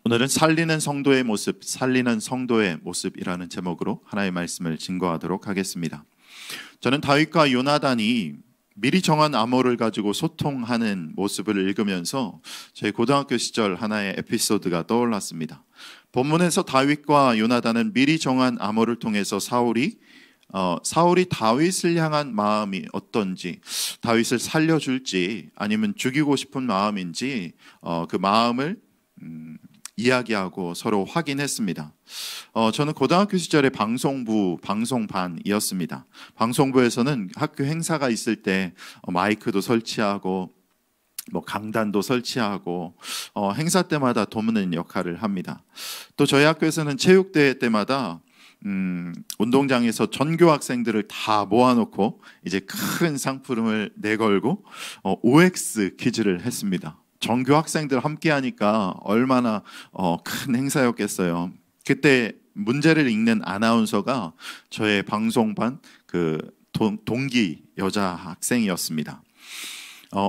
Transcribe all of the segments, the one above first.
오늘은 살리는 성도의 모습, 살리는 성도의 모습이라는 제목으로 하나의 말씀을 증거하도록 하겠습니다. 저는 다윗과 요나단이 미리 정한 암호를 가지고 소통하는 모습을 읽으면서 제 고등학교 시절 하나의 에피소드가 떠올랐습니다. 본문에서 다윗과 요나단은 미리 정한 암호를 통해서 사울이 다윗을 향한 마음이 어떤지, 다윗을 살려줄지 아니면 죽이고 싶은 마음인지 그 마음을 이야기하고 서로 확인했습니다. 저는 고등학교 시절에 방송반이었습니다. 방송부에서는 학교 행사가 있을 때 마이크도 설치하고 강단도 설치하고 행사 때마다 돕는 역할을 합니다. 또 저희 학교에서는 체육대회 때마다 운동장에서 전교 학생들을 다 모아놓고 이제 큰 상품을 내걸고 OX 퀴즈를 했습니다. 전교 학생들 함께 하니까 얼마나 큰 행사였겠어요. 그때 문제를 읽는 아나운서가 저의 방송반 동기 여자 학생이었습니다.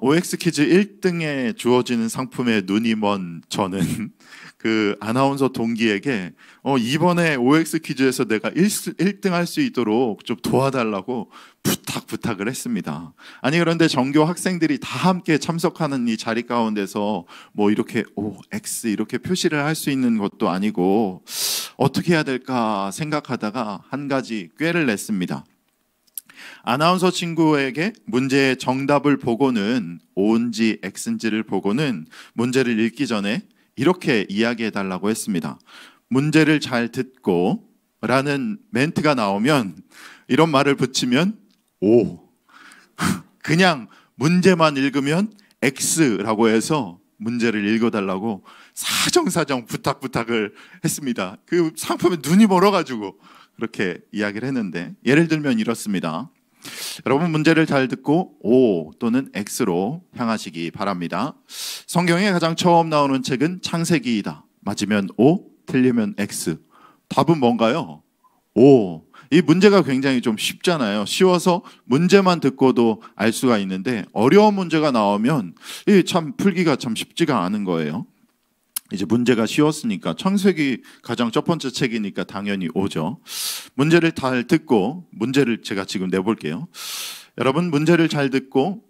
OX 퀴즈 1등에 주어지는 상품에 눈이 먼 저는 그 아나운서 동기에게 이번에 OX 퀴즈에서 내가 1등 할 수 있도록 좀 도와달라고 부탁을 했습니다. 아니 그런데 전교 학생들이 다 함께 참석하는 이 자리 가운데서 이렇게 OX 이렇게 표시를 할 수 있는 것도 아니고 어떻게 해야 될까 생각하다가 한 가지 꾀를 냈습니다. 아나운서 친구에게 문제의 정답을 보고는 O인지 X인지를 보고는 문제를 읽기 전에 이렇게 이야기해 달라고 했습니다. 문제를 잘 듣고 라는 멘트가 나오면 이런 말을 붙이면 O, 그냥 문제만 읽으면 X라고 해서 문제를 읽어달라고 사정사정 부탁을 했습니다. 그 상품에 눈이 멀어가지고 그렇게 이야기를 했는데, 예를 들면 이렇습니다. 여러분 문제를 잘 듣고 O 또는 X로 향하시기 바랍니다. 성경에 가장 처음 나오는 책은 창세기이다. 맞으면 O, 틀리면 X. 답은 뭔가요? O. 이 문제가 굉장히 좀 쉽잖아요. 쉬워서 문제만 듣고도 알 수가 있는데 어려운 문제가 나오면 참 풀기가 참 쉽지가 않은 거예요. 이제 문제가 쉬웠으니까 창세기 가장 첫 번째 책이니까 당연히 O죠. 문제를 잘 듣고, 문제를 제가 지금 내볼게요. 여러분 문제를 잘 듣고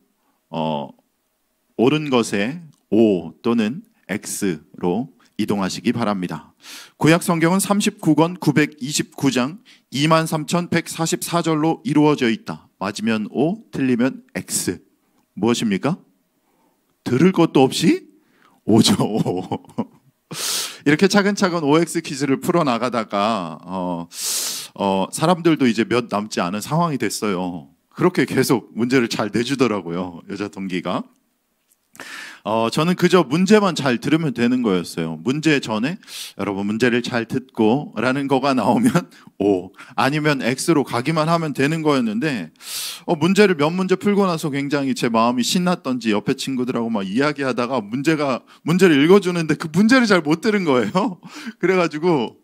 옳은 것에 O 또는 X로 이동하시기 바랍니다. 구약 성경은 39권 929장 23,144절로 이루어져 있다. 맞으면 O, 틀리면 X. 무엇입니까? 들을 것도 없이 O죠. O. 이렇게 차근차근 OX 퀴즈를 풀어나가다가 사람들도 이제 몇 남지 않은 상황이 됐어요. 그렇게 계속 문제를 잘 내주더라고요, 여자 동기가. 저는 그저 문제만 잘 들으면 되는 거였어요. 문제 전에 여러분 문제를 잘 듣고 라는 거가 나오면 O 아니면 X로 가기만 하면 되는 거였는데 문제를 몇 문제 풀고 나서 굉장히 제 마음이 신났던지 옆에 친구들하고 막 이야기하다가 문제를 읽어주는데 그 문제를 잘 못 들은 거예요. 그래가지고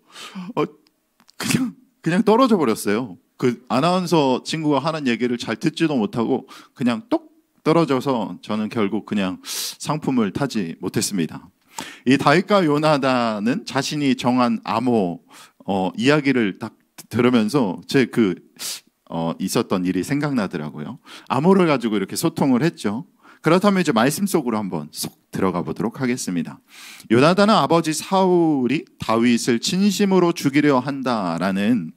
그냥 떨어져 버렸어요. 그 아나운서 친구가 하는 얘기를 잘 듣지도 못하고 그냥 똑 떨어져서 저는 결국 그냥 상품을 타지 못했습니다. 이 다윗과 요나단은 자신이 정한 암호 이야기를 딱 들으면서 제 있었던 일이 생각나더라고요. 암호를 가지고 이렇게 소통을 했죠. 그렇다면 이제 말씀 속으로 한번 쏙 들어가 보도록 하겠습니다. 요나단은 아버지 사울이 다윗을 진심으로 죽이려 한다라는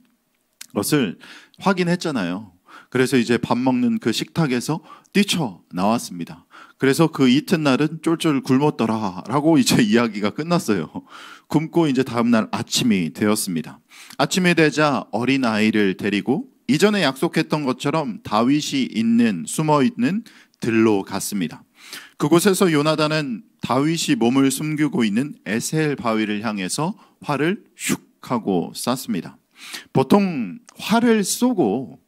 것을 확인했잖아요. 그래서 이제 밥 먹는 그 식탁에서 뛰쳐나왔습니다. 그래서 그 이튿날은 쫄쫄 굶었더라 라고 이제 이야기가 끝났어요. 굶고 이제 다음날 아침이 되었습니다. 아침이 되자 어린아이를 데리고 이전에 약속했던 것처럼 다윗이 숨어있는 들로 갔습니다. 그곳에서 요나단은 다윗이 몸을 숨기고 있는 에셀 바위를 향해서 활을 슉 하고 쐈습니다. 보통 활을 쏘고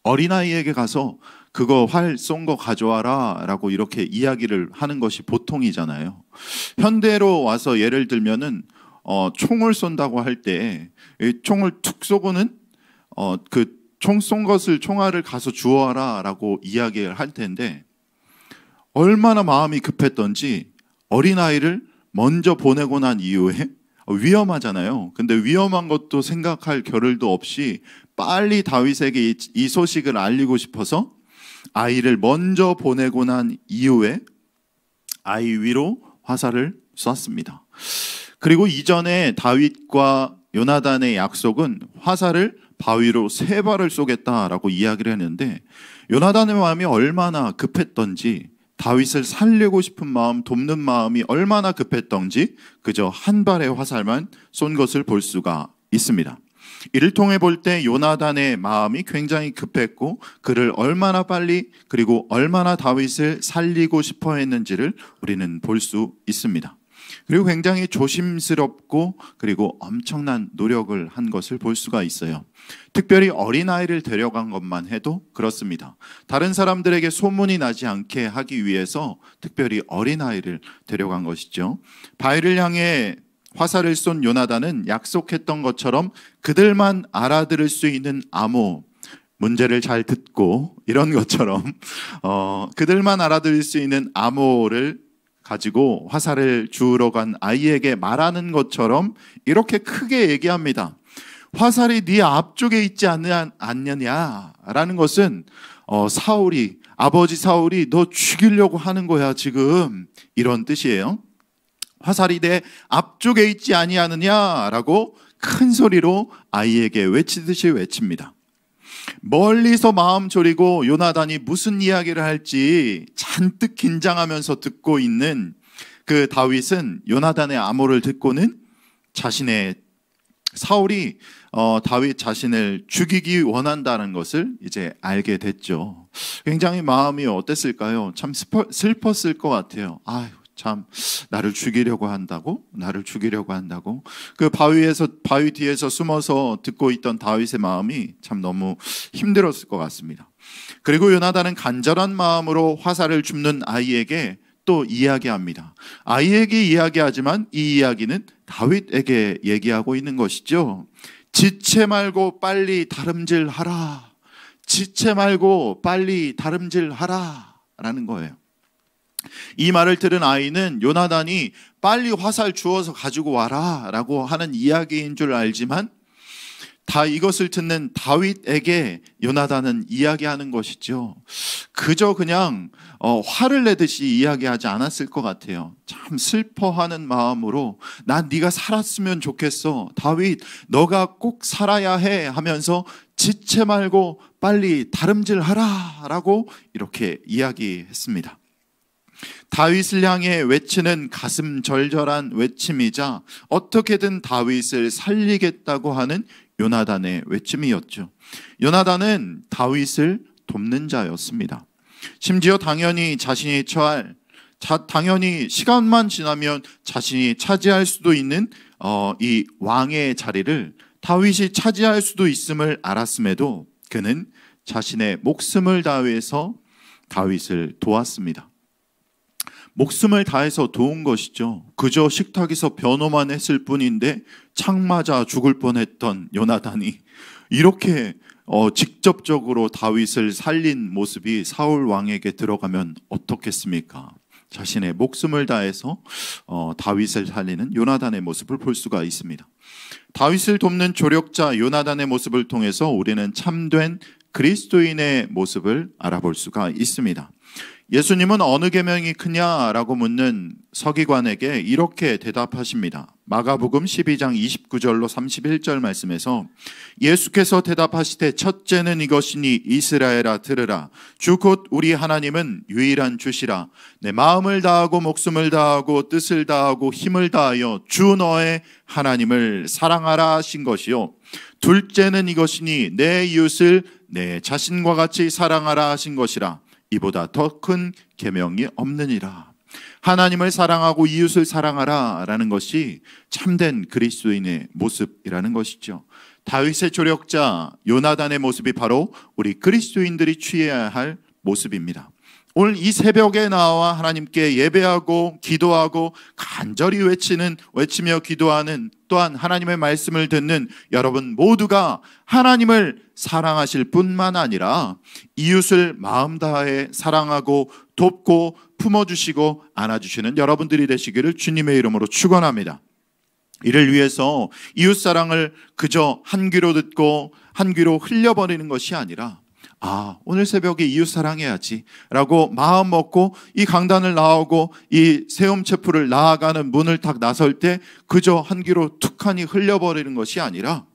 어린아이에게 가서 그거 활 쏜 거 가져와라 라고 이렇게 이야기를 하는 것이 보통이잖아요. 현대로 와서 예를 들면은 총을 쏜다고 할 때 총을 툭 쏘고는 그 총 쏜 것을 총알을 가서 주워라 라고 이야기를 할 텐데 얼마나 마음이 급했던지 어린아이를 먼저 보내고 난 이후에 위험하잖아요. 근데 위험한 것도 생각할 겨를도 없이 빨리 다윗에게 이 소식을 알리고 싶어서 아이를 먼저 보내고 난 이후에 아이 위로 화살을 쐈습니다. 그리고 이전에 다윗과 요나단의 약속은 화살을 바위로 3발을 쏘겠다라고 이야기를 했는데, 요나단의 마음이 얼마나 급했던지, 다윗을 살리고 싶은 마음, 돕는 마음이 얼마나 급했던지 그저 한 발의 화살만 쏜 것을 볼 수가 있습니다. 이를 통해 볼 때 요나단의 마음이 굉장히 급했고 그를 얼마나 빨리 그리고 얼마나 다윗을 살리고 싶어 했는지를 우리는 볼 수 있습니다. 그리고 굉장히 조심스럽고 그리고 엄청난 노력을 한 것을 볼 수가 있어요. 특별히 어린아이를 데려간 것만 해도 그렇습니다. 다른 사람들에게 소문이 나지 않게 하기 위해서 특별히 어린아이를 데려간 것이죠. 바위를 향해 화살을 쏜 요나단은 약속했던 것처럼 그들만 알아들을 수 있는 암호, 문제를 잘 듣고 이런 것처럼 그들만 알아들을 수 있는 암호를 가지고 화살을 주우러 간 아이에게 말하는 것처럼 이렇게 크게 얘기합니다. 화살이 네 앞쪽에 있지 않느냐라는 것은 아버지 사울이 너 죽이려고 하는 거야 지금, 이런 뜻이에요. 화살이 내 앞쪽에 있지 아니하느냐라고 큰 소리로 아이에게 외치듯이 외칩니다. 멀리서 마음 졸이고 요나단이 무슨 이야기를 할지 잔뜩 긴장하면서 듣고 있는 그 다윗은 요나단의 암호를 듣고는 사울이 다윗 자신을 죽이기 원한다는 것을 이제 알게 됐죠. 굉장히 마음이 어땠을까요? 참 슬펐을 것 같아요. 아유, 참 나를 죽이려고 한다고? 그 바위 뒤에서 숨어서 듣고 있던 다윗의 마음이 참 너무 힘들었을 것 같습니다. 그리고 요나단은 간절한 마음으로 화살을 줍는 아이에게 또 이야기합니다. 아이에게 이야기하지만 이 이야기는 다윗에게 얘기하고 있는 것이죠. 지체 말고 빨리 다름질하라. 지체 말고 빨리 다름질하라 라는 거예요. 이 말을 들은 아이는 요나단이 빨리 화살 주워서 가지고 와라 라고 하는 이야기인 줄 알지만 이것을 듣는 다윗에게 요나단은 이야기하는 것이죠. 그저 그냥 화를 내듯이 이야기하지 않았을 것 같아요. 참 슬퍼하는 마음으로 난 네가 살았으면 좋겠어. 다윗 너가 꼭 살아야 해 하면서 지체 말고 빨리 다름질하라 라고 이렇게 이야기했습니다. 다윗을 향해 외치는 가슴 절절한 외침이자 어떻게든 다윗을 살리겠다고 하는 요나단의 외침이었죠. 요나단은 다윗을 돕는 자였습니다. 심지어 당연히 당연히 시간만 지나면 자신이 차지할 수도 있는 이 왕의 자리를 다윗이 차지할 수도 있음을 알았음에도 그는 자신의 목숨을 다해서 다윗을 도왔습니다. 목숨을 다해서 도운 것이죠. 그저 식탁에서 변호만 했을 뿐인데 창 맞아 죽을 뻔했던 요나단이 이렇게 직접적으로 다윗을 살린 모습이 사울 왕에게 들어가면 어떻겠습니까? 자신의 목숨을 다해서 다윗을 살리는 요나단의 모습을 볼 수가 있습니다. 다윗을 돕는 조력자 요나단의 모습을 통해서 우리는 참된 그리스도인의 모습을 알아볼 수가 있습니다. 예수님은 어느 계명이 크냐라고 묻는 서기관에게 이렇게 대답하십니다. 마가복음 12장 29절로 31절 말씀에서 예수께서 대답하시되 첫째는 이것이니 이스라엘아 들으라. 주 곧 우리 하나님은 유일한 주시라. 내 마음을 다하고 목숨을 다하고 뜻을 다하고 힘을 다하여 주 너의 하나님을 사랑하라 하신 것이요. 둘째는 이것이니 내 이웃을 내 자신과 같이 사랑하라 하신 것이라. 이보다 더 큰 계명이 없느니라. 하나님을 사랑하고 이웃을 사랑하라 라는 것이 참된 그리스도인의 모습이라는 것이죠. 다윗의 조력자 요나단의 모습이 바로 우리 그리스도인들이 취해야 할 모습입니다. 오늘 이 새벽에 나와 하나님께 예배하고 기도하고 간절히 외치며 기도하는, 또한 하나님의 말씀을 듣는 여러분 모두가 하나님을 사랑하실 뿐만 아니라 이웃을 마음 다해 사랑하고 돕고 품어주시고 안아주시는 여러분들이 되시기를 주님의 이름으로 축원합니다. 이를 위해서 이웃사랑을 그저 한 귀로 듣고 한 귀로 흘려버리는 것이 아니라, 오늘 새벽에 이웃 사랑해야지 라고 마음 먹고 이 강단을 나오고 이 세움체프를 나아가는 문을 딱 나설 때 그저 한 귀로 툭하니 흘려버리는 것이 아니라,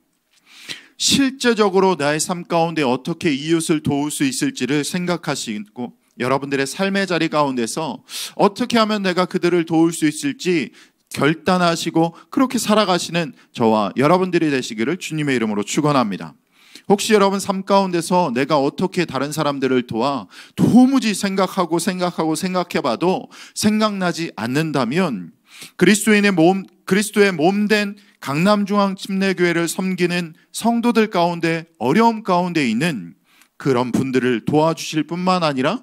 실제적으로 나의 삶 가운데 어떻게 이웃을 도울 수 있을지를 생각하시고 여러분들의 삶의 자리 가운데서 어떻게 하면 내가 그들을 도울 수 있을지 결단하시고 그렇게 살아가시는 저와 여러분들이 되시기를 주님의 이름으로 축원합니다. 혹시 여러분 삶 가운데서 내가 어떻게 다른 사람들을 도와 도무지 생각해봐도 생각나지 않는다면, 그리스도의 몸된 강남중앙침례교회를 섬기는 성도들 가운데 어려움 가운데 있는 그런 분들을 도와주실 뿐만 아니라,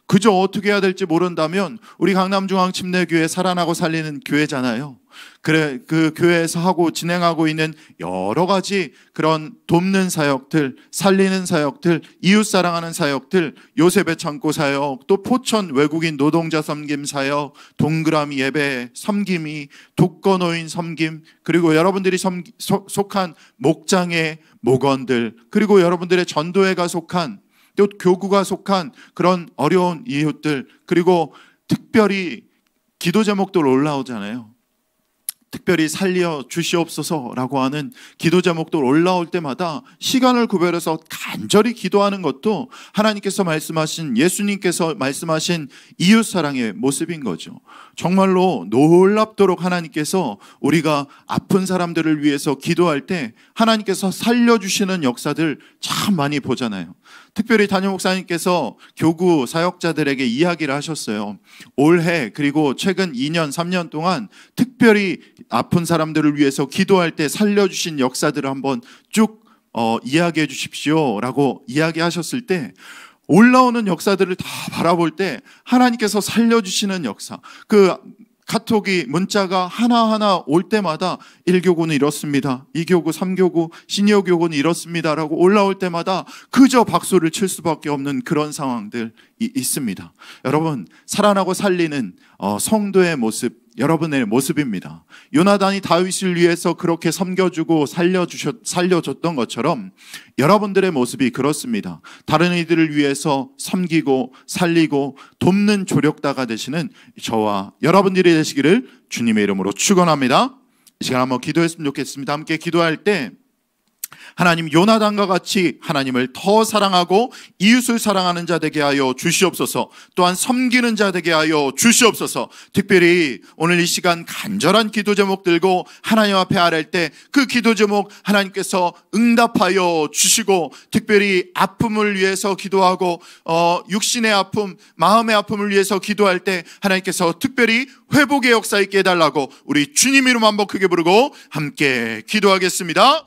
그저 어떻게 해야 될지 모른다면 우리 강남중앙침례교회 살아나고 살리는 교회잖아요. 그 교회에서 진행하고 있는 여러 가지 그런 돕는 사역들, 살리는 사역들, 이웃 사랑하는 사역들, 요셉의 창고 사역, 또 포천 외국인 노동자 섬김 사역, 동그라미 예배 섬김이, 독거노인 섬김, 그리고 여러분들이 속한 목장의 목원들, 그리고 여러분들의 전도회가 속한, 또 교구가 속한 그런 어려운 이웃들, 그리고 특별히 기도 제목들 올라오잖아요. 특별히 살려 주시옵소서라고 하는 기도 제목들 올라올 때마다 시간을 구별해서 간절히 기도하는 것도 하나님께서 말씀하신, 예수님께서 말씀하신 이웃 사랑의 모습인 거죠. 정말로 놀랍도록 하나님께서 우리가 아픈 사람들을 위해서 기도할 때 하나님께서 살려주시는 역사들 참 많이 보잖아요. 특별히 담임 목사님께서 교구 사역자들에게 이야기를 하셨어요. 올해 그리고 최근 2년, 3년 동안 특별히 아픈 사람들을 위해서 기도할 때 살려주신 역사들을 한번 쭉 이야기해 주십시오 라고 이야기하셨을 때, 올라오는 역사들을 다 바라볼 때 하나님께서 살려주시는 역사, 그 카톡이 문자가 하나하나 올 때마다 1교구는 이렇습니다, 2교구, 3교구, 시니어 교구는 이렇습니다 라고 올라올 때마다 그저 박수를 칠 수밖에 없는 그런 상황들이 있습니다. 여러분, 살아나고 살리는 성도의 모습, 여러분의 모습입니다. 요나단이 다윗을 위해서 그렇게 섬겨주고 살려줬던 것처럼 여러분들의 모습이 그렇습니다. 다른 이들을 위해서 섬기고 살리고 돕는 조력다가 되시는 저와 여러분들이 되시기를 주님의 이름으로 축원합니다. 이 시간 한번 기도했으면 좋겠습니다. 함께 기도할 때 하나님, 요나단과 같이 하나님을 더 사랑하고 이웃을 사랑하는 자 되게 하여 주시옵소서. 또한 섬기는 자 되게 하여 주시옵소서. 특별히 오늘 이 시간 간절한 기도 제목 들고 하나님 앞에 아랠 때 그 기도 제목 하나님께서 응답하여 주시고, 특별히 아픔을 위해서 기도하고 육신의 아픔, 마음의 아픔을 위해서 기도할 때 하나님께서 특별히 회복의 역사 있게 해달라고 우리 주님 이름 한번 크게 부르고 함께 기도하겠습니다.